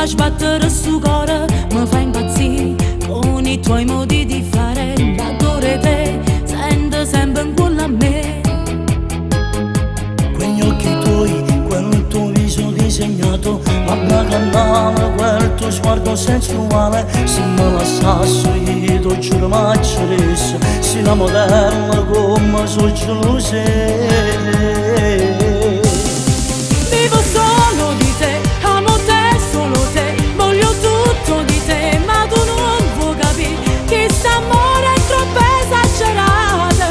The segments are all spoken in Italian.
fa sbattere su cuore, mi fa impazzire con i tuoi modi di fare. L'adore te, sento sempre in cuore a me. Quegli occhi tuoi, quel tuo viso disegnato, labbra cannale, quel tuo sguardo sensuale. Se me lasciassi io giuro m'acceresse, se la modella come sono gelose. Vivo solo di te, amo te, solo te, voglio tutto di te, ma tu non vuoi capire che st'amore è troppo esagerato,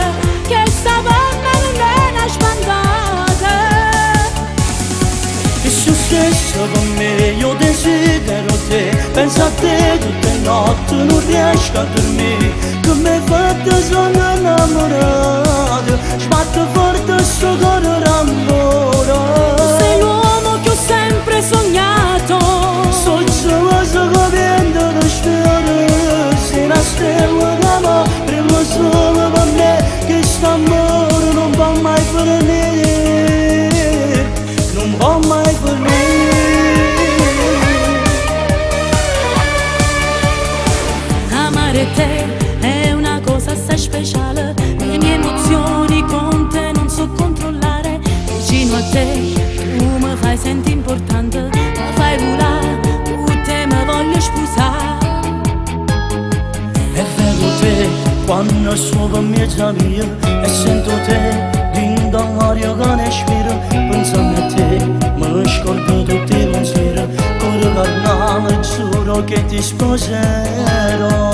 che sta per me non è una spandata. E se stesso con me io desidero te, penso a te tutte le notti, non riesco a dormire, che mi hai fatto sono innamorato, sbatto forte sto cuore rammorato. Sei l'uomo che ho sempre sognato, So geloso come lo sfiore, sei una stella d'amore, prima solo per me, che st'amore non può mai finire, non può mai finire. amare te è una cosa assai speciale, le mie emozioni con te non so controllare, vicino a te tu mi fai sentire importante, mi fai volare, tu te mi voglio sposare. E vedo te quando sopra mia mia e sento te din dall'aria che ne spira, pensando a te mi scordo tutti i pensieri, cuore carnale giuro che ti sposerò.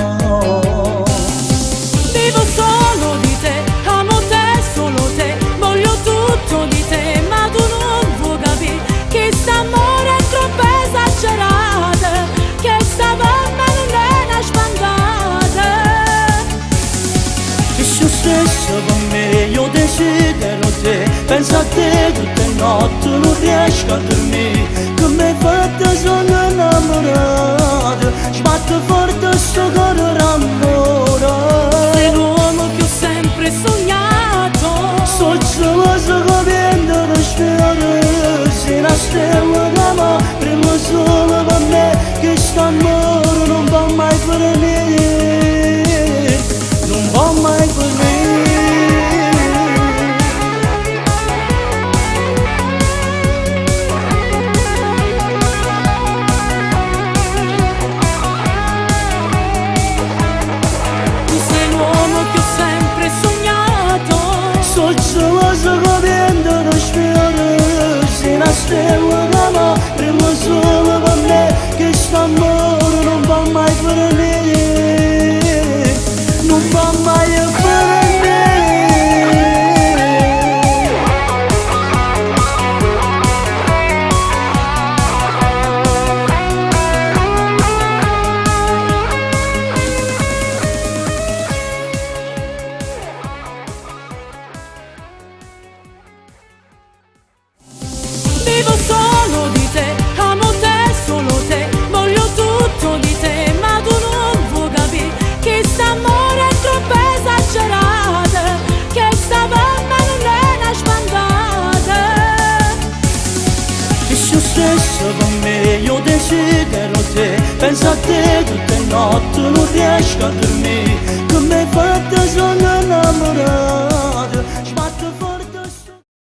Vivo solo di te, amo te, solo te, voglio tutto di te, ma tu non vuoi capire che st'amore è troppo esagerato, che sta per me non è una spandata. E se stesso con me io desidero te, penso a te tutte le notti, non riesco a dormire, che mi hai fatto sono innamorato, sbatto forte sto cuore rammorato. Sei l'uomo che ho sempre sognato, So geloso come lo sfiore, sei una stella d'amore, prima solo per me, che st'amore non può mai finire, non può mai finire. tu sei l'uomo che ho sempre sognato. So geloso come lo sfiore, sei una stella d'amore, prima solo per me, che st'amore non può mai finire, non può mai finire. Vivo solo di te, amo te, solo te, voglio tutto di te, ma tu non vuoi capire che st'amore è troppo esagerato, che sta per me non è una spandata. E se stesso con me io desidero te, penso a te tutte le notti, non riesco a dormire, che mi hai fatto sono innamorato, sbatto forte.